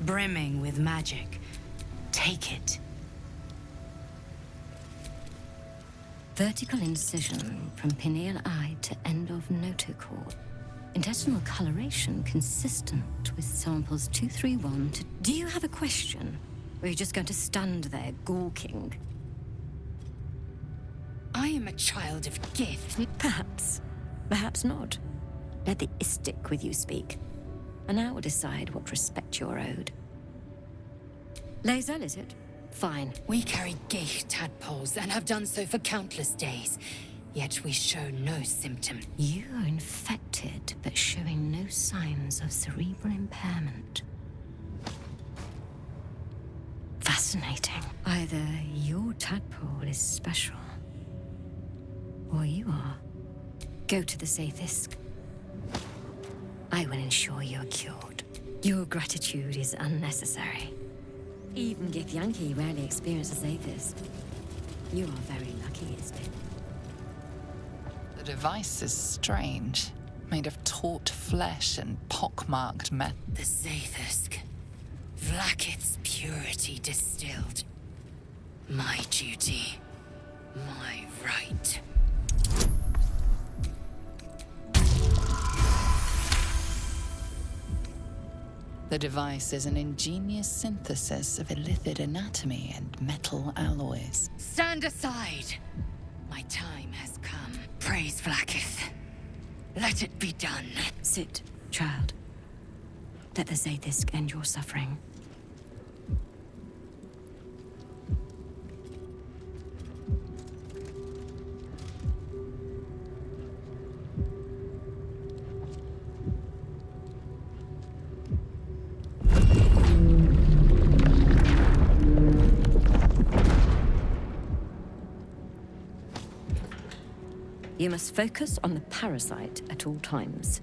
brimming with magic. Take it. Vertical incision from pineal eye to end of notochord. Intestinal coloration consistent with samples 231 to... Do you have a question? Or are you just going to stand there gawking? I am a child of gift. Perhaps. Perhaps not. Let the istic with you speak. And I will decide what respect you're owed. Lae'zel, is it? Fine. We carry Gate tadpoles and have done so for countless days. Yet we show no symptom. You are infected, but showing no signs of cerebral impairment. Fascinating. Either your tadpole is special, or you are. Go to the Sathisk. I will ensure you're cured. Your gratitude is unnecessary. Even Githyanki rarely experiences Sathisk. You are very lucky, Isbin. The device is strange. Made of taut flesh and pockmarked metal. The Zathusk. Vlaakith's purity distilled. My duty. My right. The device is an ingenious synthesis of illithid anatomy and metal alloys. Stand aside! My time has come. Praise Vlaakith. Let it be done. Sit, child. Let the Zathisk end your suffering. You must focus on the parasite at all times.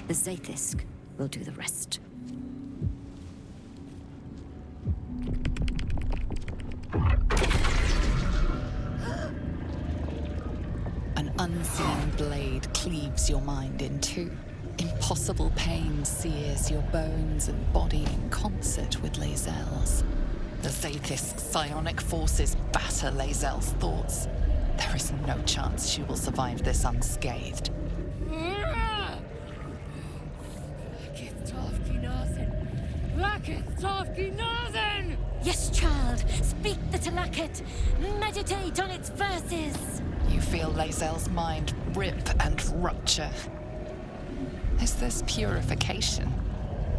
The Zathisk will do the rest. An unseen blade cleaves your mind in two. Impossible pain sears your bones and body in concert with Lae'zel's. The Zathisk's psionic forces batter Lae'zel's thoughts. There is no chance she will survive this unscathed. Yes, child. Speak the Talakit. Meditate on its verses. You feel Lae'zel's mind rip and rupture. Is this purification?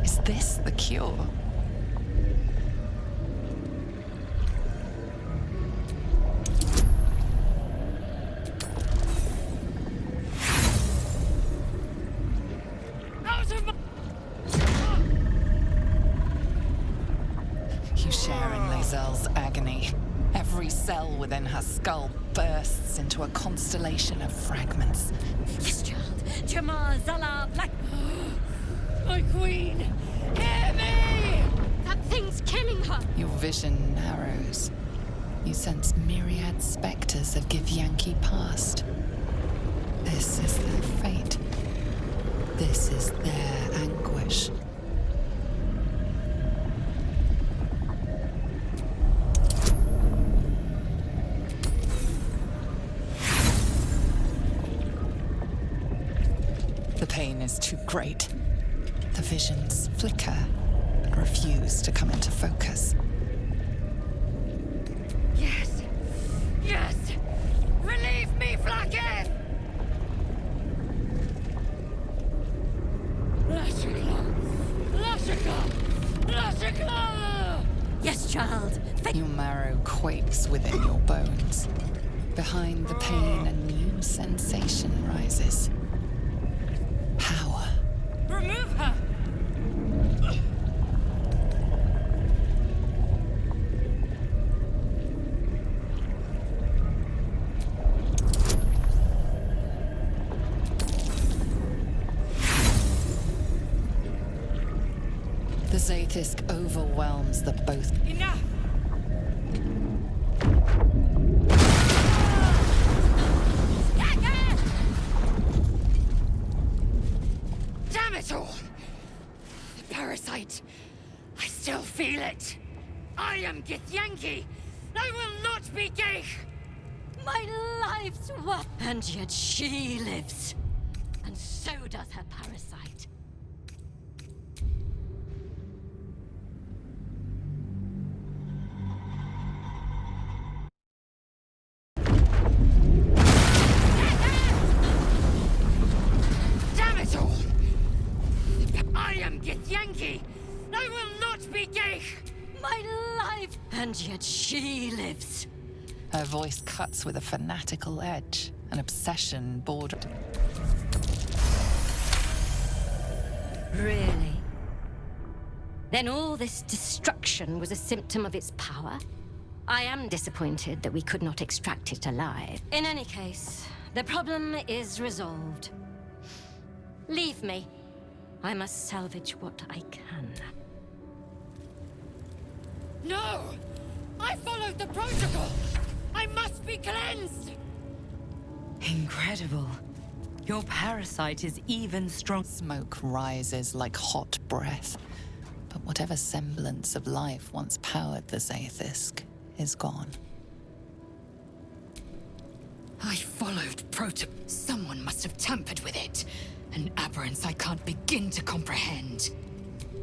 Is this the cure? You share in Lae'zel's agony. Every cell within her skull bursts into a constellation of fragments. Yes, child. Jamar, Zala, Black... My queen! Hear me! That thing's killing her! Your vision narrows. You sense myriad specters of Githyanki past. This is their fate. This is their anguish. The pain is too great. The visions flicker and refuse to come into focus. Yes! Yes! Relieve me, Vlaakith! Lashika! Yes, child. Your marrow quakes within your bones. Behind the pain, a new sensation rises. Power. Remove her! The Zathisk overwhelms the both. Enough! Damn it all! The parasite! feel it. I am Githyanki. I will not be Geich. My life's work. And yet she lives. And so does her parasite. Damn it all! I am Githyanki. I will not be Geich. My life. And yet she lives. Her voice cuts with a fanatical edge, an obsession bordered. Really? Then all this destruction was a symptom of its power? I am disappointed that we could not extract it alive. In any case, the problem is resolved. Leave me. I must salvage what I can. No! I followed the protocol! I must be cleansed! Incredible. Your parasite is even strong. Smoke rises like hot breath. But whatever semblance of life once powered the Zaithisk is gone. I followed protocol. Someone must have tampered with it. An aberrance I can't begin to comprehend.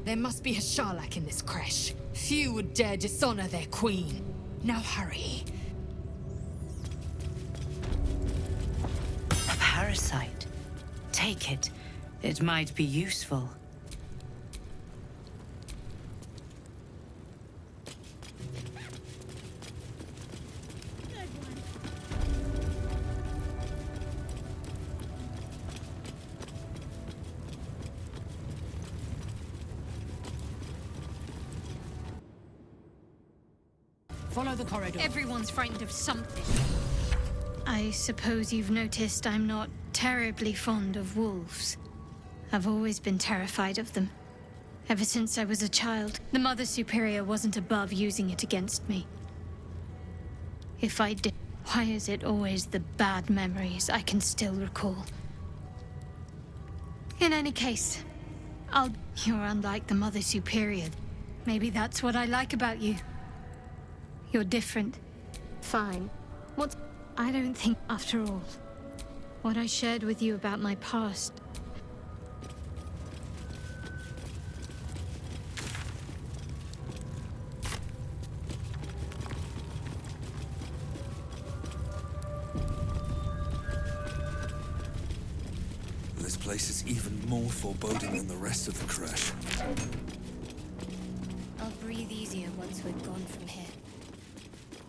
There must be a Sharlak in this creche. Few would dare dishonor their queen. Now hurry. A parasite. Take it. It might be useful. Follow the corridor. Everyone's frightened of something. I suppose you've noticed I'm not terribly fond of wolves. I've always been terrified of them. Ever since I was a child, the Mother Superior wasn't above using it against me. If I did, why is it always the bad memories I can still recall? In any case, you're unlike the Mother Superior. Maybe that's what I like about you. You're different. Fine. I don't think, after all, what I shared with you about my past. This place is even more foreboding than the rest of the crash. I'll breathe easier once we're gone from here.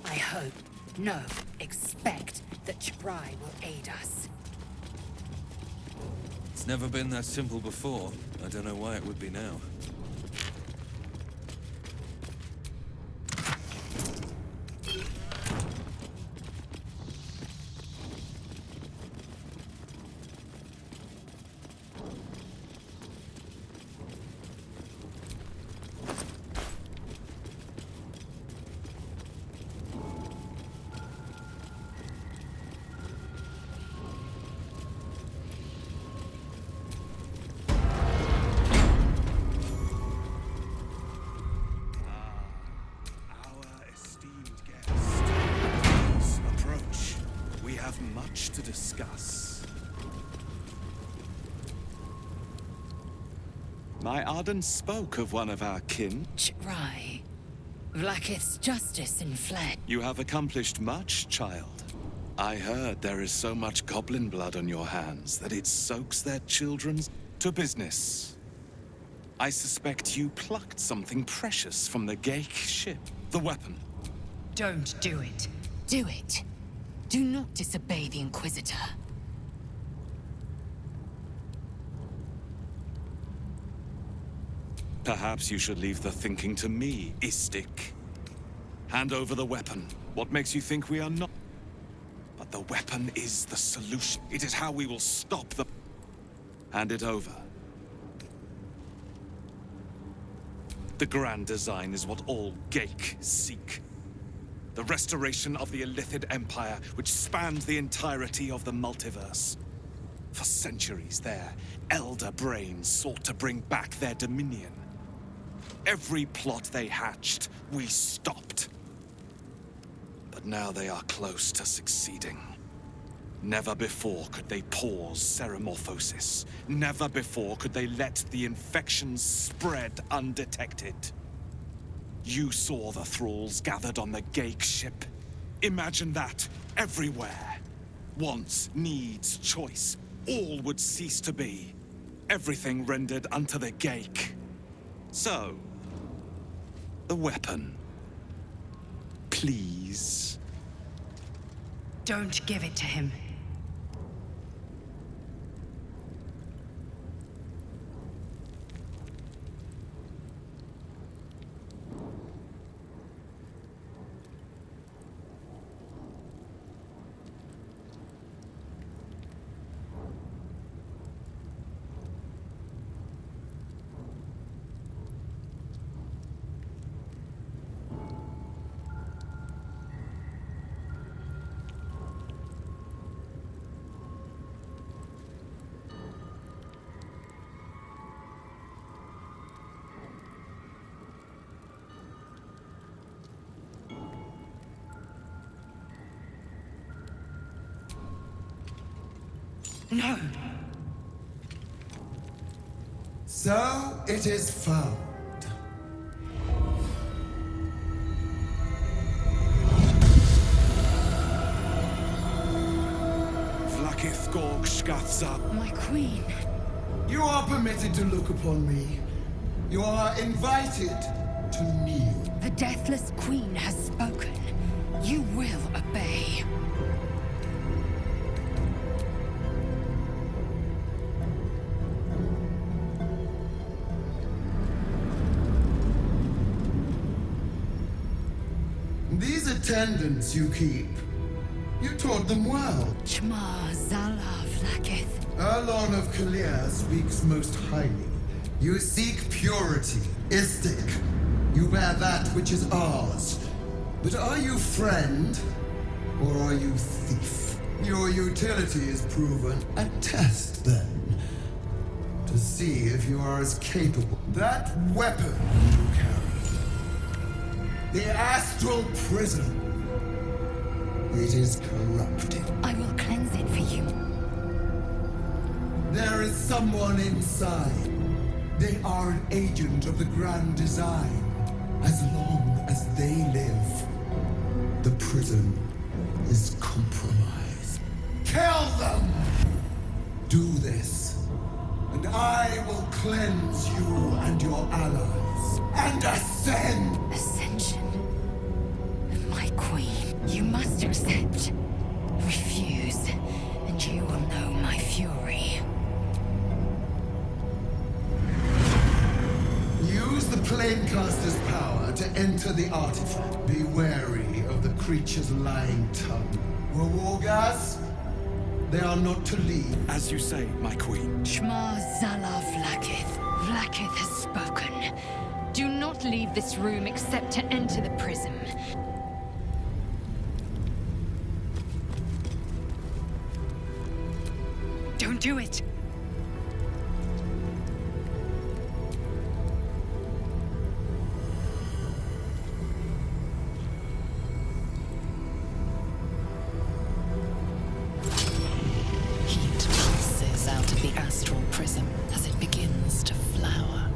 I hope, no, expect that Chibrai will aid us. It's never been that simple before. I don't know why it would be now. Much to discuss. My Arden spoke of one of our kin. Chibrai. Vlaakith's justice and fled. You have accomplished much, child. I heard there is so much goblin blood on your hands that it soaks their children's to business. I suspect you plucked something precious from the Geich ship. The weapon. Don't do it. Do it. Do not disobey the Inquisitor. Perhaps you should leave the thinking to me, Istik. Hand over the weapon. What makes you think we are not? But the weapon is the solution. It is how we will stop the... Hand it over. The grand design is what all Geich seek. The restoration of the Illithid Empire, which spanned the entirety of the multiverse. For centuries, their elder brains sought to bring back their dominion. Every plot they hatched, we stopped. But now they are close to succeeding. Never before could they pause ceremorphosis. Never before could they let the infections spread undetected. You saw the thralls gathered on the Gate ship. Imagine that, everywhere. Wants, needs, choice, all would cease to be. Everything rendered unto the Gate. So, the weapon. Please. Don't give it to him. No. So it is found. Vlakith Gorg Shkathza. My queen. You are permitted to look upon me. You are invited to kneel. The deathless queen has spoken. You will obey. These attendants you keep, you taught them well. Chma Zala Vlakith. Erlon of Kalir speaks most highly. You seek purity, Istik. You bear that which is ours. But are you friend, or are you thief? Your utility is proven. A test, then, to see if you are as capable. That weapon you carry, the astral prism, it is corrupted. I will cleanse it for you. There is someone inside. They are an agent of the grand design. As long as they live, the prison is compromised. Kill them! Do this, and I will cleanse you and your allies, and ascend! Ascension. My queen, you must accept. Refuse, and you will know my fury. Use the Planecaster's power to enter the artifact. Be wary of the creature's lying tongue. Wargas, they are not to leave. As you say, my queen. Shma Zala Vlakith. Vlakith has spoken. Do not leave this room except to enter the prism. Don't do it. Heat pulses out of the astral prism as it begins to flower.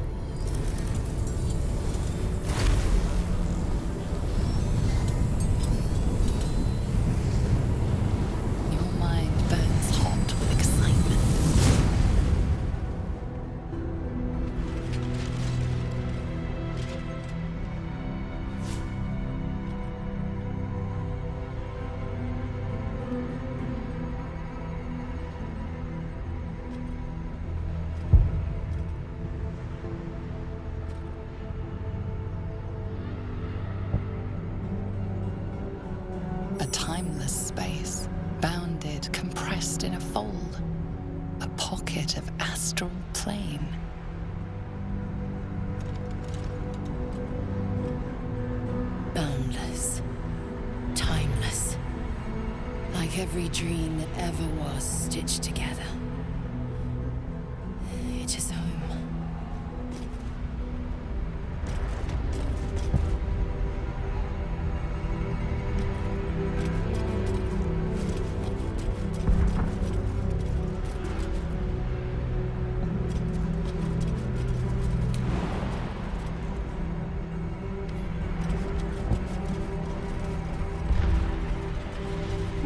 Your mind burns hot with excitement. A timeless space, bounded, compressed in a fold. A pocket of astral plane. Boundless. Timeless. Like every dream that ever was stitched together. It is home.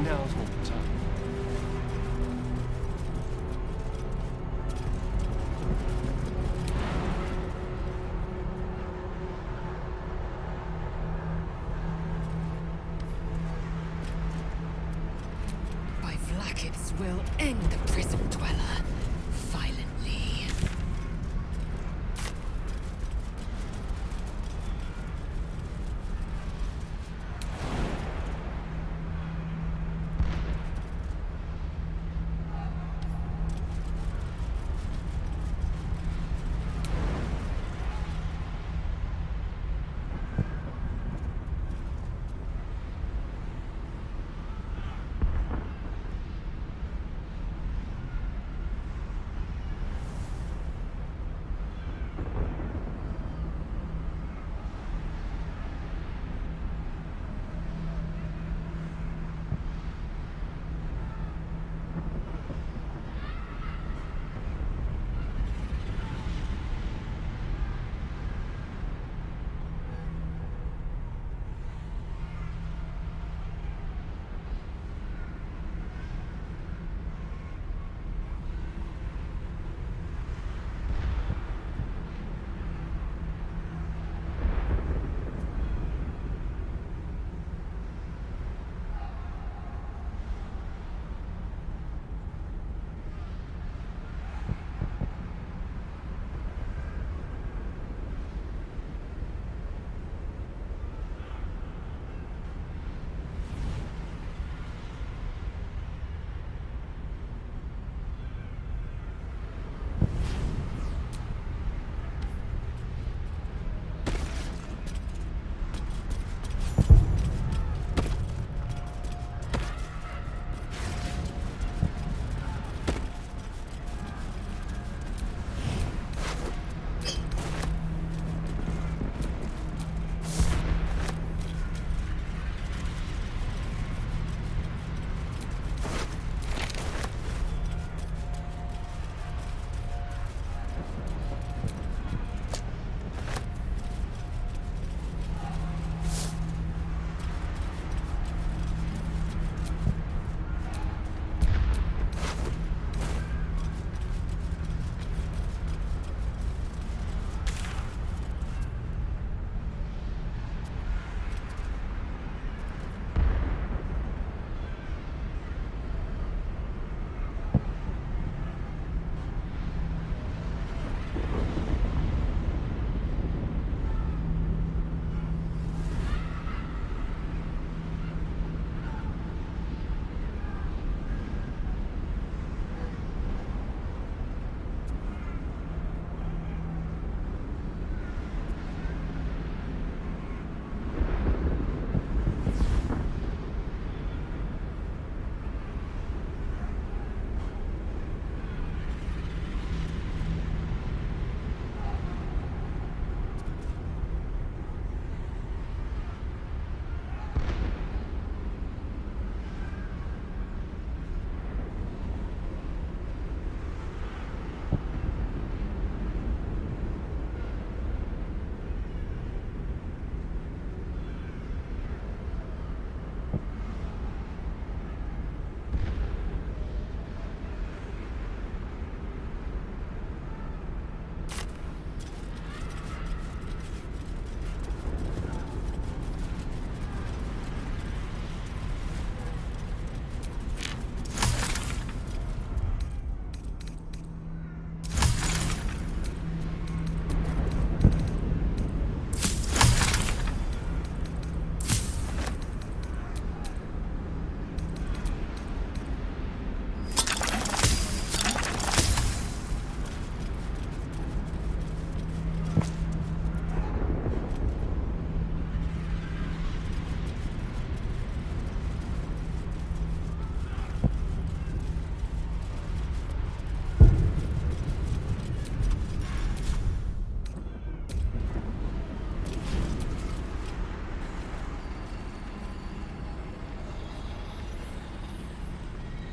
Now's not the time. By Vlaakith's will end the prison dweller. Violently.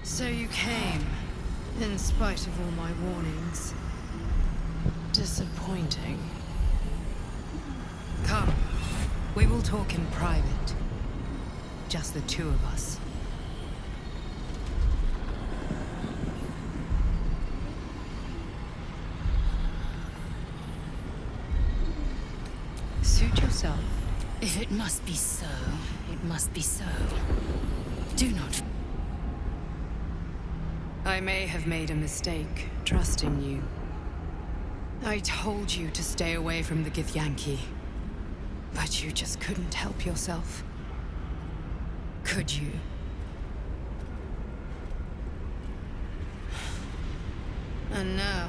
So you came, in spite of all my warnings. Disappointing. Come, we will talk in private. Just the two of us. must be so. It must be so. Do not. I may have made a mistake trusting you. I told you to stay away from the Githyanki, but you just couldn't help yourself. Could you? And now,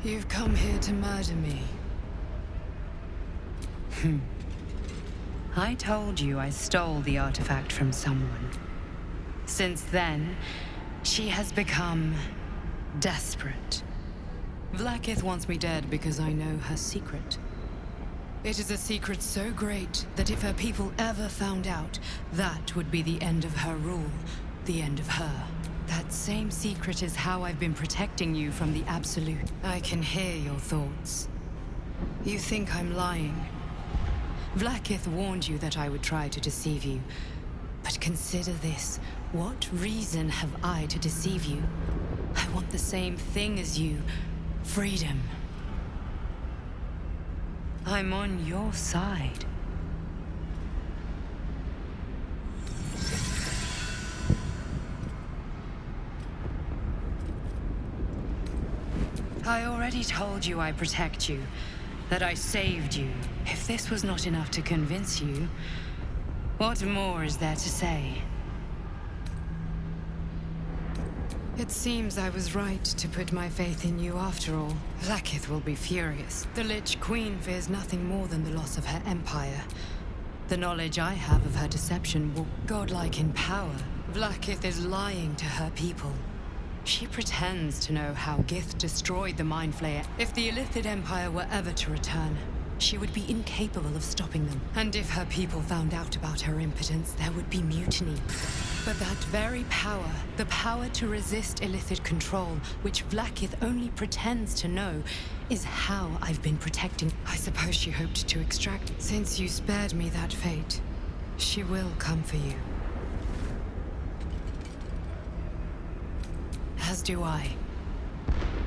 you've come here to murder me. I told you I stole the artifact from someone. Since then, she has become desperate. Vlaakith wants me dead because I know her secret. It is a secret so great that if her people ever found out, that would be the end of her rule, the end of her. That same secret is how I've been protecting you from the Absolute. I can hear your thoughts. You think I'm lying. Vlaakith warned you that I would try to deceive you. But consider this. What reason have I to deceive you? I want the same thing as you. Freedom. I'm on your side. I already told you I protect you, that I saved you. If this was not enough to convince you, what more is there to say? It seems I was right to put my faith in you after all. Vlaakith will be furious. The Lich Queen fears nothing more than the loss of her empire. The knowledge I have of her deception will godlike in power. Vlaakith is lying to her people. She pretends to know how Gith destroyed the Mind Flayer. If the Illithid Empire were ever to return, she would be incapable of stopping them. And if her people found out about her impotence, there would be mutiny. But that very power, the power to resist Illithid control, which Vlaakith only pretends to know, is how I've been protecting. I suppose she hoped to extract. Since you spared me that fate, she will come for you. As do I.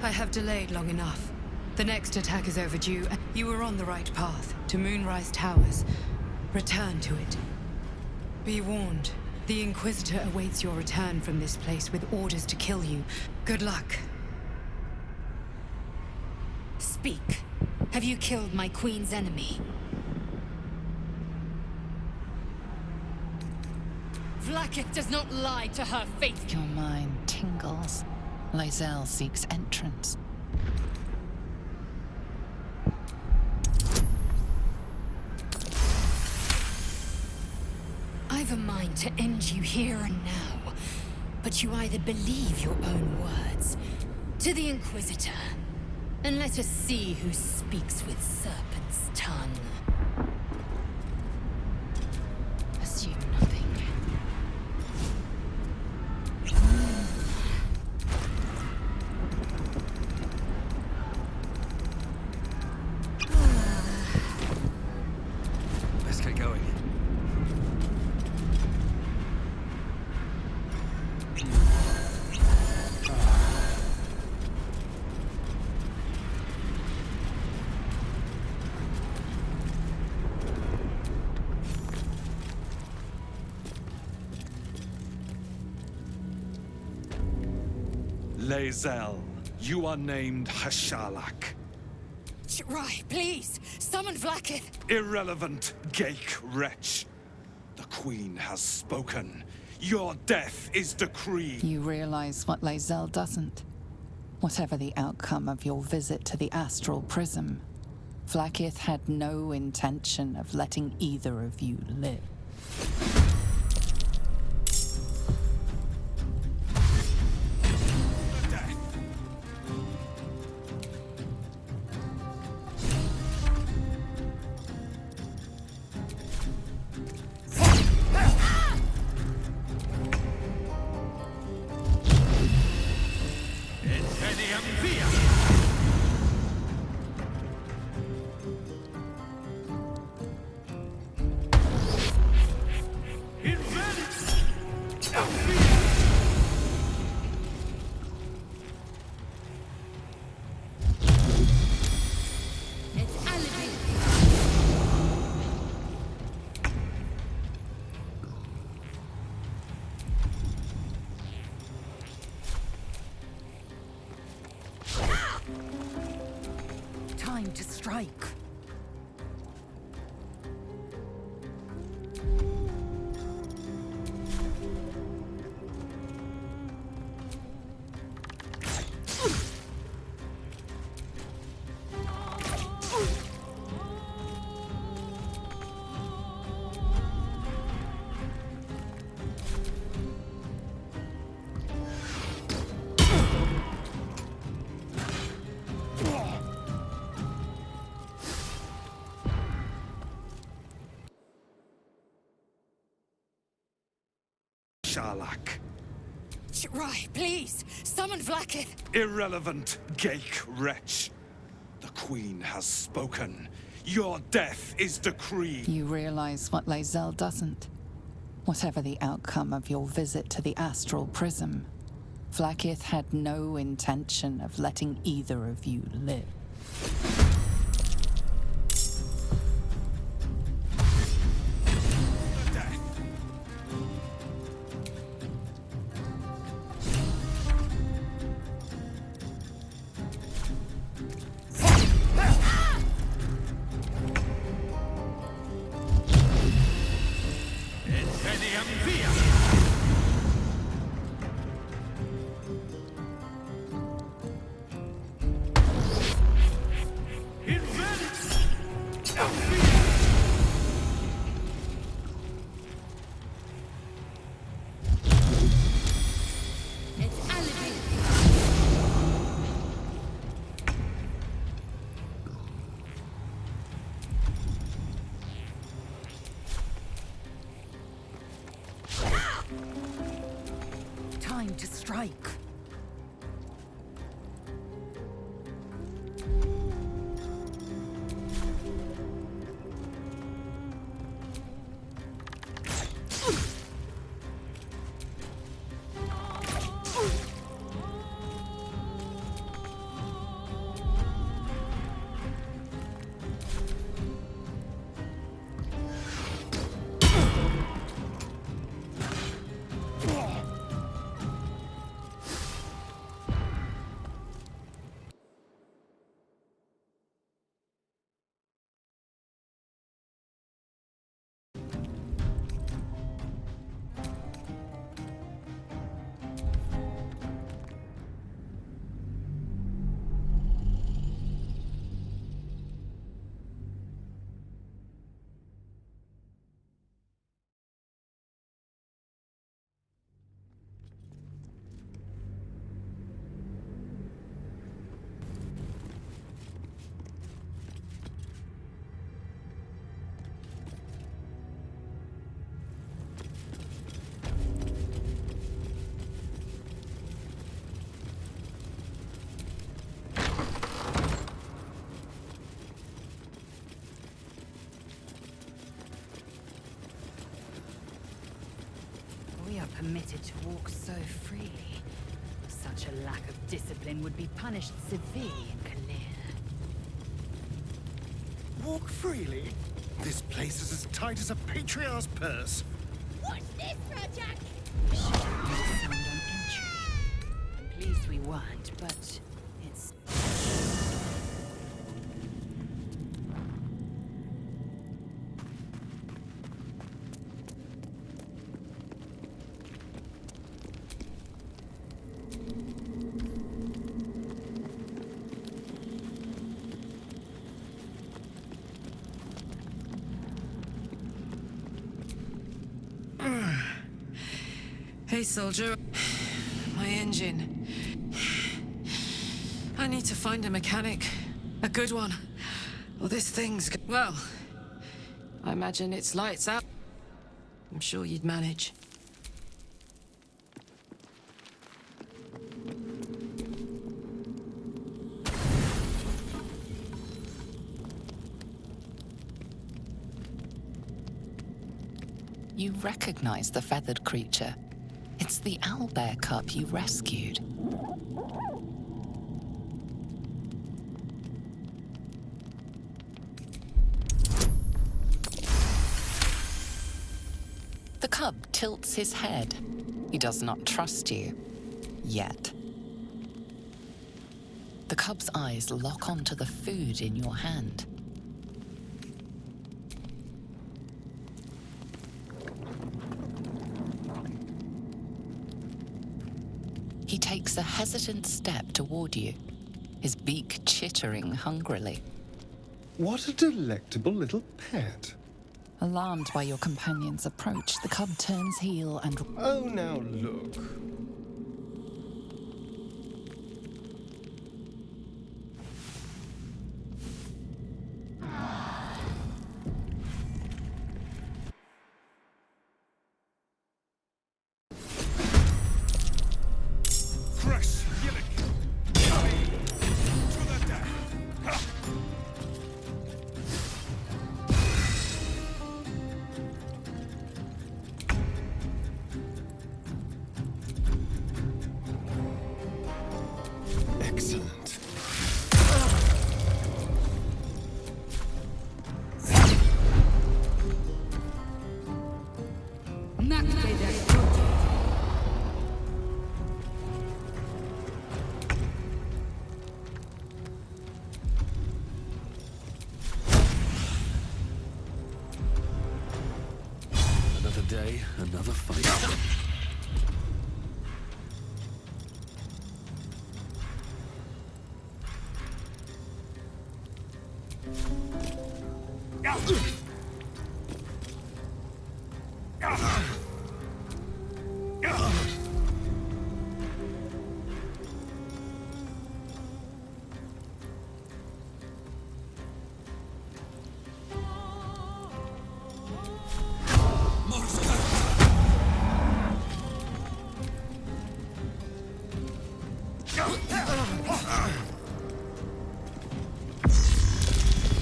I have delayed long enough. The next attack is overdue, and you were on the right path, to Moonrise Towers. Return to it. Be warned, the Inquisitor awaits your return from this place with orders to kill you. Good luck. Speak. Have you killed my queen's enemy? Vlaakith does not lie to her faith. Your mind tingles. Lae'zel seeks entrance. I've a mind to end you here and now, but you either believe your own words, to the Inquisitor, and let us see who speaks with serpent's tongue. Assume nothing. Let's get going. Lae'zel, you are named Hashalak. Rai, please, summon Vlaakith. Irrelevant, Gake wretch. The Queen has spoken. Your death is decreed. You realize what Lae'zel doesn't. Whatever the outcome of your visit to the Astral Prism, Vlaakith had no intention of letting either of you live. Time to strike. Sharlak. Rai, please, summon Vlaakith. Irrelevant, Gake wretch. The Queen has spoken. Your death is decreed. You realize what Lae'zel doesn't? Whatever the outcome of your visit to the Astral Prism, Vlaakith had no intention of letting either of you live. Time to strike. We are permitted to walk so freely. Such a lack of discipline would be punished severely in Kalir. Walk freely? This place is as tight as a patriarch's purse. What's this, Rajak? We should have made a sound on entry. I'm pleased we weren't, but it's... Hey, soldier. My engine. I need to find a mechanic. A good one. Well, this thing's... Well, I imagine it's lights out. I'm sure you'd manage. You recognize the feathered creature. It's the owlbear cub you rescued. The cub tilts his head. He does not trust you. Yet. The cub's eyes lock onto the food in your hand. He takes a hesitant step toward you, his beak chittering hungrily. What a delectable little pet. Alarmed by your companion's approach, the cub turns heel and... Oh, now look. Excellent. Another day, another fight.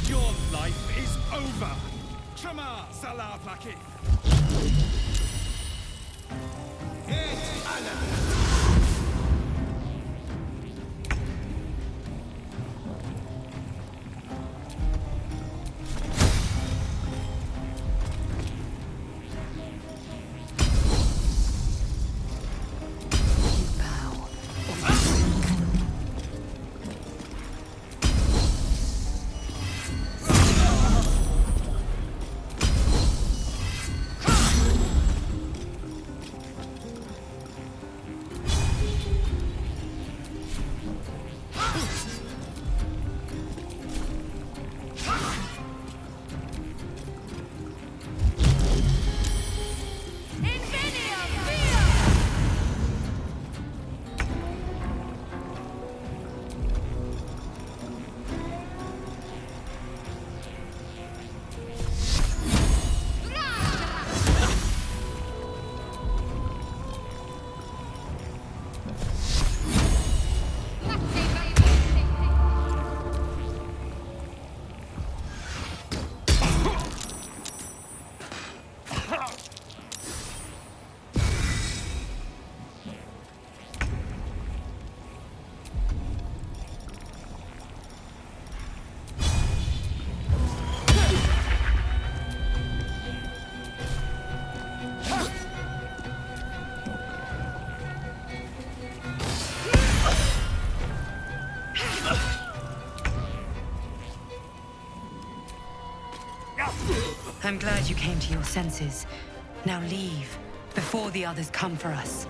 Your life is over! Shema Salah Fakir! I'm glad you came to your senses. Now leave, before the others come for us.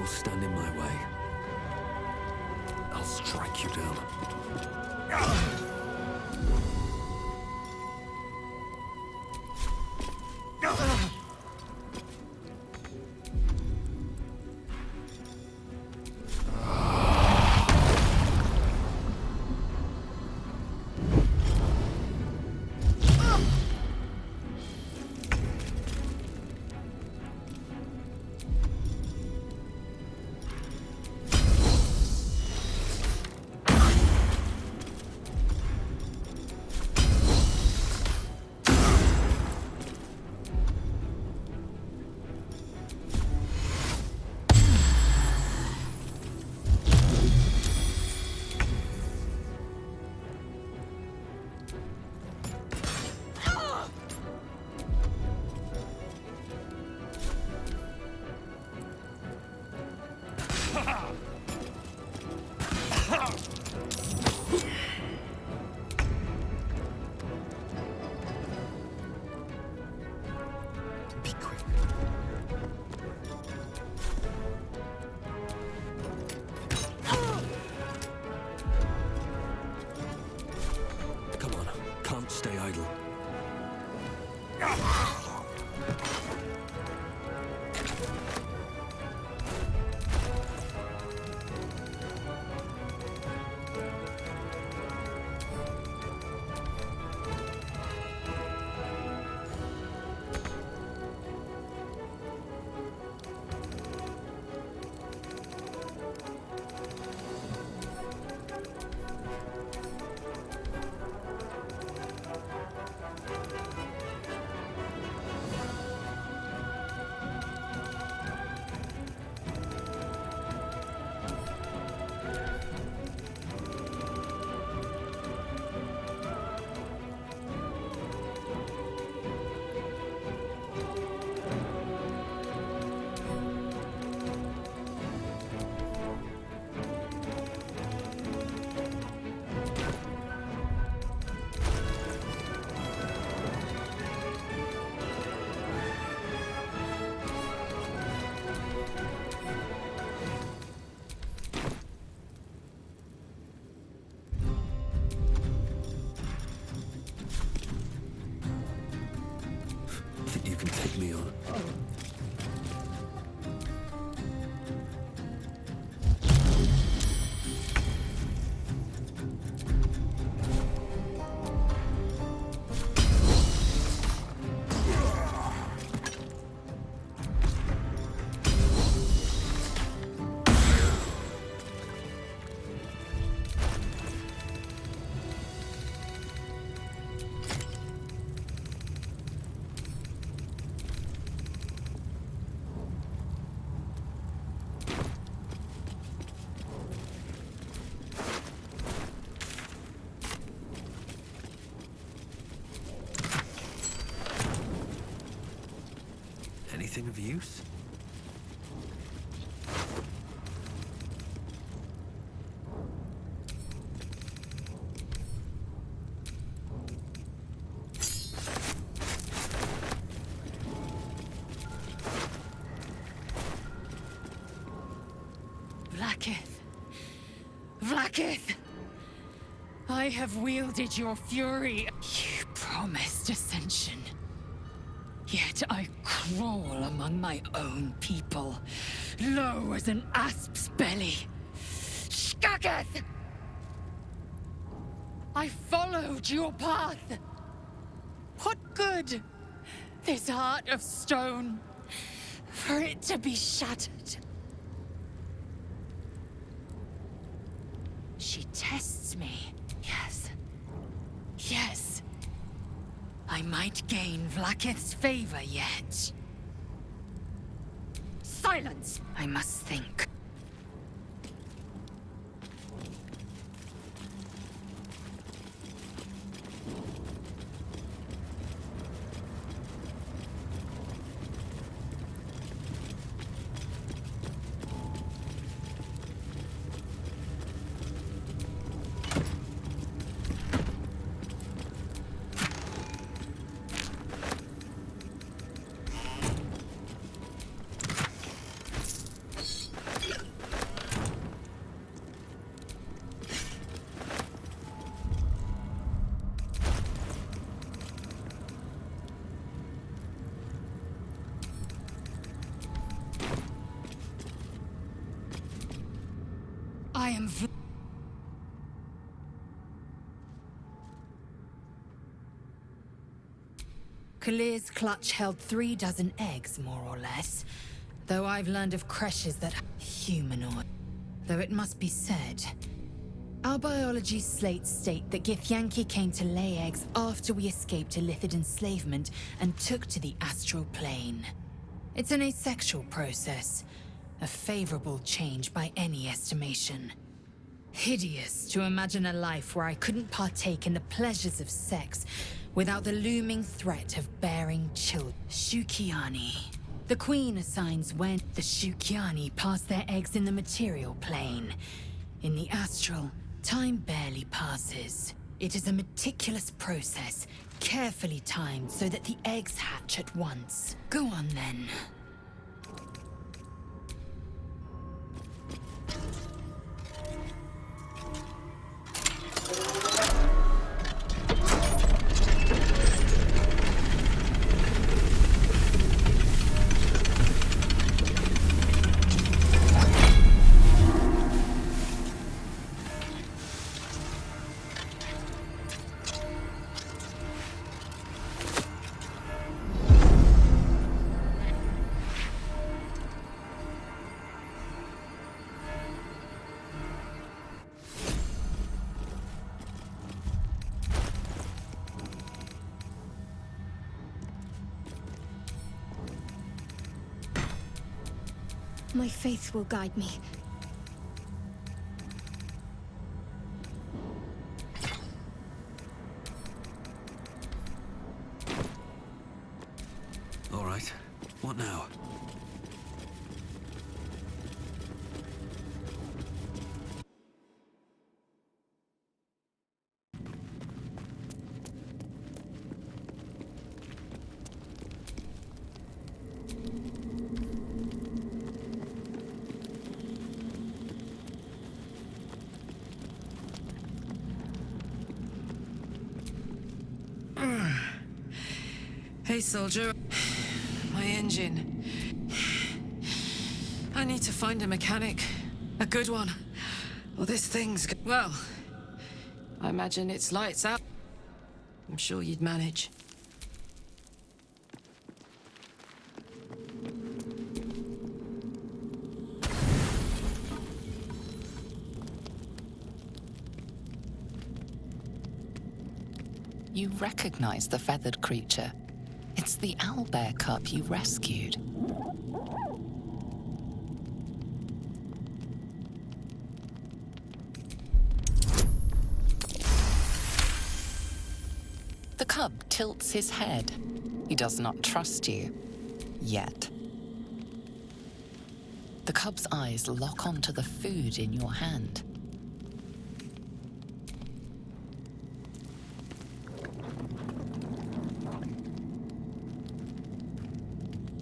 stand in my way, I'll strike you down. Be quick. Come on, can't stay idle. Think you can take me on? Anything of use? Vlaakith! Vlaakith! I have wielded your fury. You promised ascension. Yet I crawl among my own people, low as an asp's belly. Shkageth! I followed your path. What good? This heart of stone, for it to be shattered. She tests me, yes. Yes. I might gain Vlaakith's favor yet. Silence! I must think. I am... Kalir's clutch held 36 eggs, more or less. Though I've learned of creches that humanoid. Though it must be said, our biology slates state that Githyanki came to lay eggs after we escaped Illithid enslavement and took to the astral plane. It's an asexual process, a favorable change by any estimation. Hideous to imagine a life where I couldn't partake in the pleasures of sex without the looming threat of bearing children. Shukiani. The Queen assigns when the Shukiani pass their eggs in the material plane. In the astral, time barely passes. It is a meticulous process, carefully timed so that the eggs hatch at once. Go on then. My faith will guide me. All right. What now? Hey, soldier. My engine. I need to find a mechanic. A good one. Well, this thing's... Well, I imagine it's lights out. I'm sure you'd manage. You recognize the feathered creature. It's the owlbear cub you rescued. The cub tilts his head. He does not trust you. Yet. The cub's eyes lock onto the food in your hand.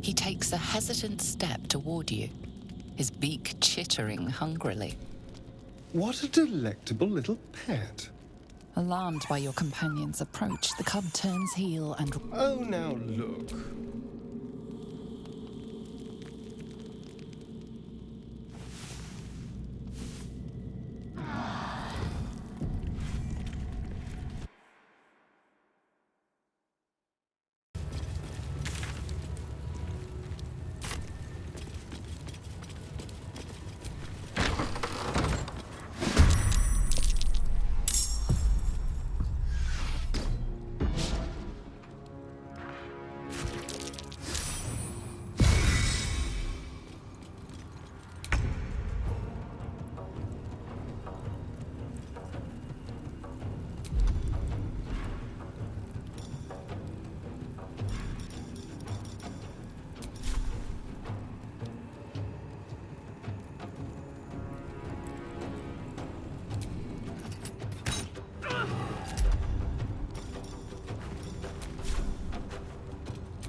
He takes a hesitant step toward you, his beak chittering hungrily. What a delectable little pet. Alarmed by your companion's approach, the cub turns heel and... Oh, now look.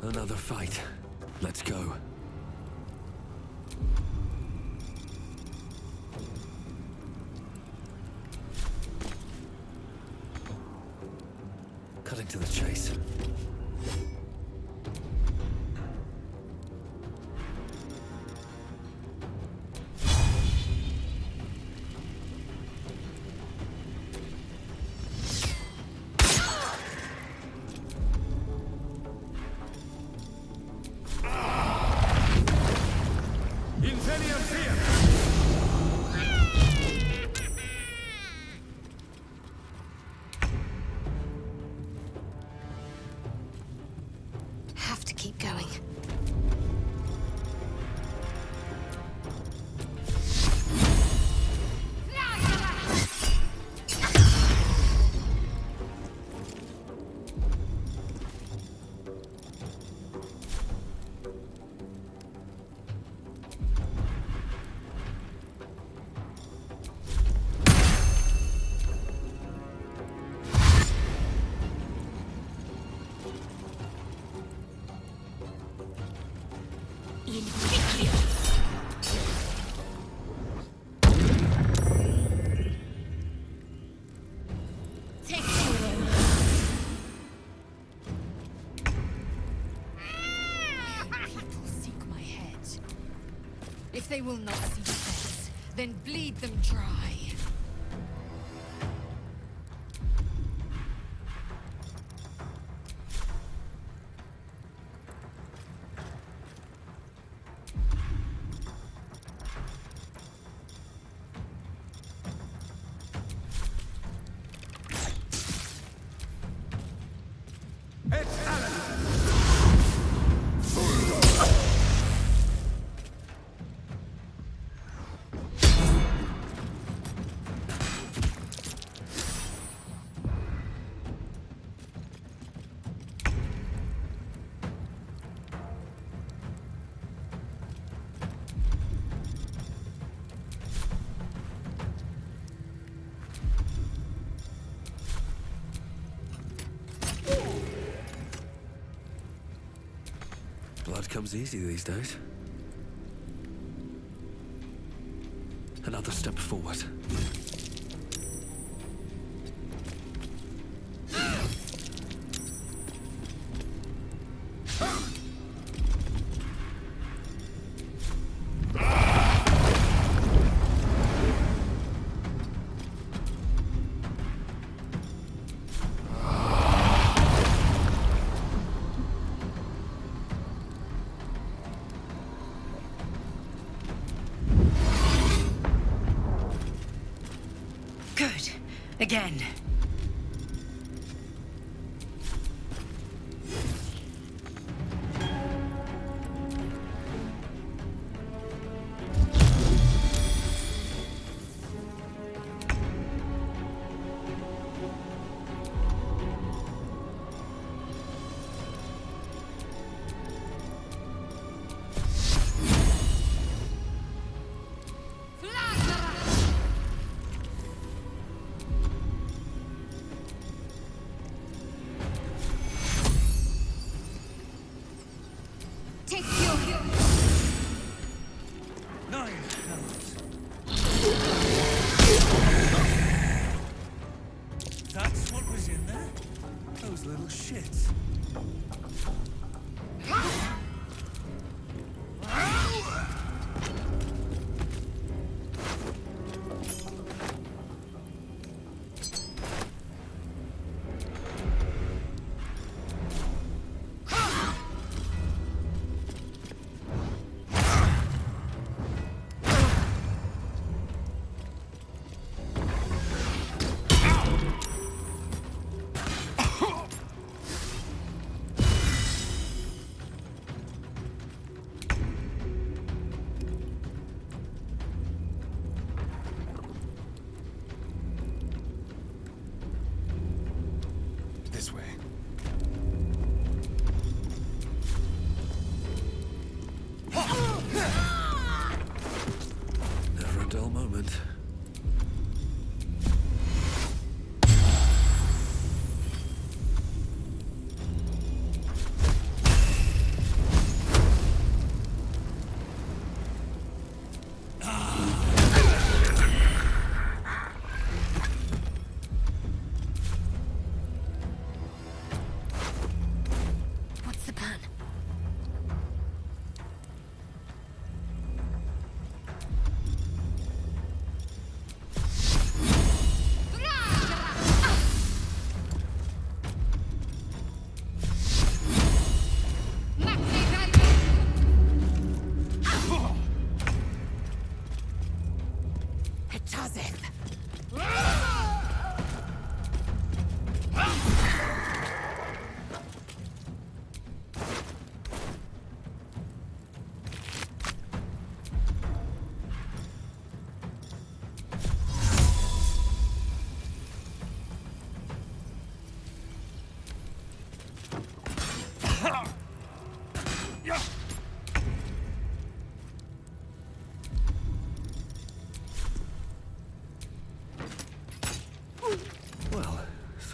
Another fight. Let's go. Cutting to the chase. Have to keep going. If they will not see sense, then bleed them dry. Blood comes easy these days. Another step forward. Good. Again. That's what was in there? Those little shits.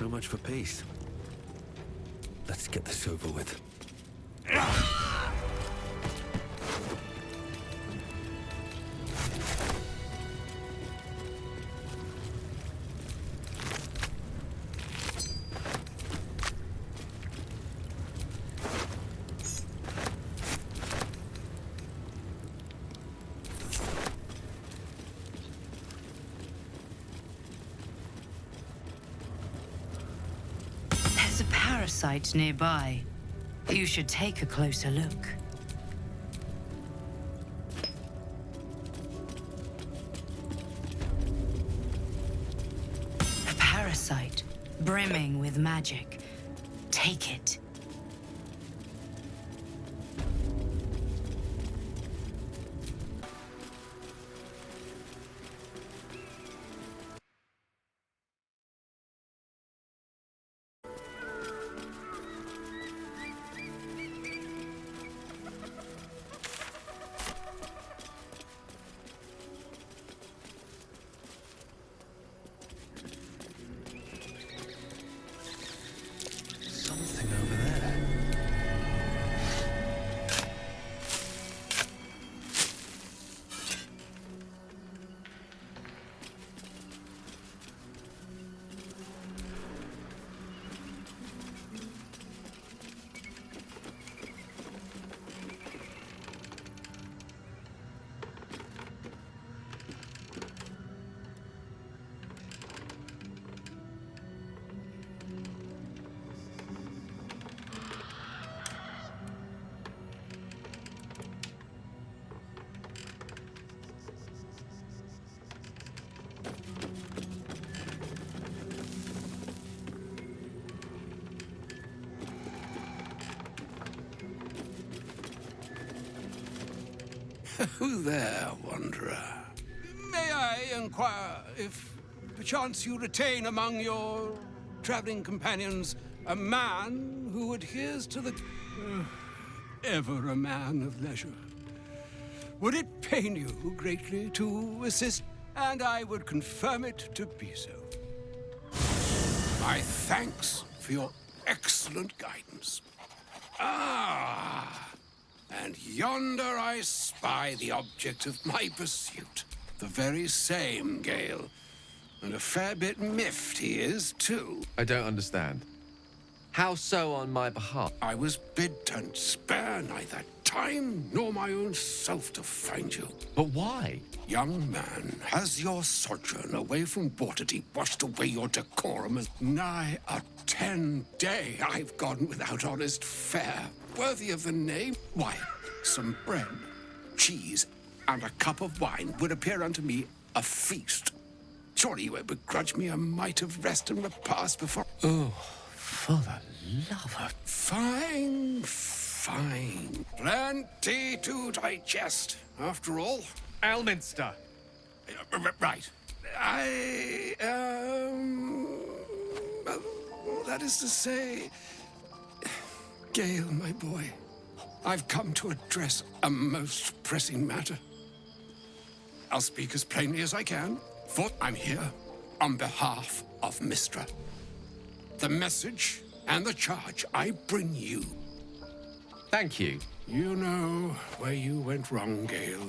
So much for peace. Let's get this over with. There's a parasite nearby. You should take a closer look. A parasite, brimming with magic. Take it. Something over there. Who there, wanderer? May I inquire if, perchance, you retain among your traveling companions a man who adheres to the... ever a man of leisure? Would it pain you greatly to assist? And I would confirm it to be so. My thanks for your excellent guidance. Ah! And yonder I spy the object of my pursuit. The very same, Gale. And a fair bit miffed he is, too. I don't understand. How so on my behalf? I was bid and spare neither time nor my own self to find you. But why? Young man, has your sojourn away from Waterdeep washed away your decorum as nigh a 10-day I've gone without honest fare? Worthy of the name? Why, some bread, cheese, and a cup of wine would appear unto me a feast. Surely you would begrudge me a mite of rest and repast before... Oh, for the love of... Fine, fine. Plenty to digest, after all. Elminster! Right. That is to say... Gale, my boy, I've come to address a most pressing matter. I'll speak as plainly as I can, for I'm here on behalf of Mystra. The message and the charge I bring you. Thank you. You know where you went wrong, Gale.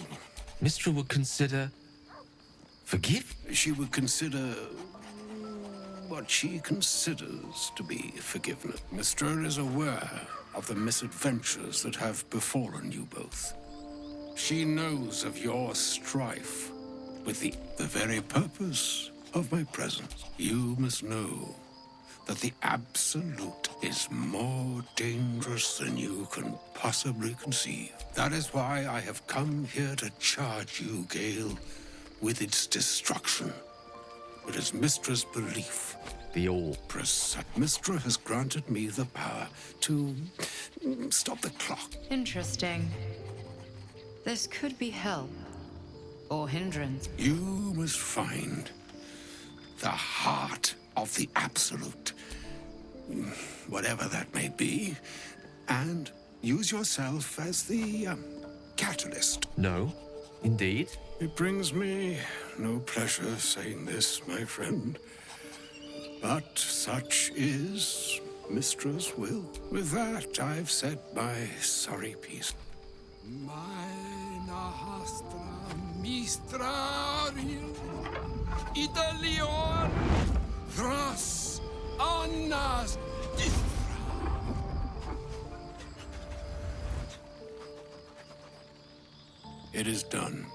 Mystra would consider... forgive? She would consider... what she considers to be forgiveness. Mystra is aware of the misadventures that have befallen you both. She knows of your strife with the very purpose of my presence. You must know that the Absolute is more dangerous than you can possibly conceive. That is why I have come here to charge you, Gale, with its destruction. It is Mystra's belief. The All. Mystra has granted me the power to stop the clock. Interesting. This could be help. Or hindrance. You must find the heart of the Absolute, whatever that may be, and use yourself as the catalyst. No, indeed. It brings me no pleasure saying this, my friend. But such is Mistra's will. With that, I've said my sorry piece. Meine Hastra Mistrarium Italion Thras Annas It is done.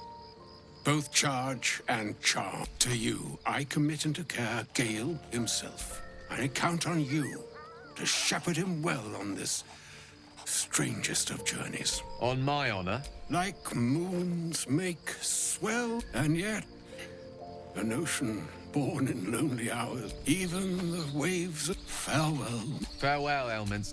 Both charge and charm. To you, I commit into care Gale himself. I count on you to shepherd him well on this strangest of journeys. On my honor? Like moons make swell, and yet an ocean born in lonely hours. Even the waves. Farewell. Farewell, Elmans.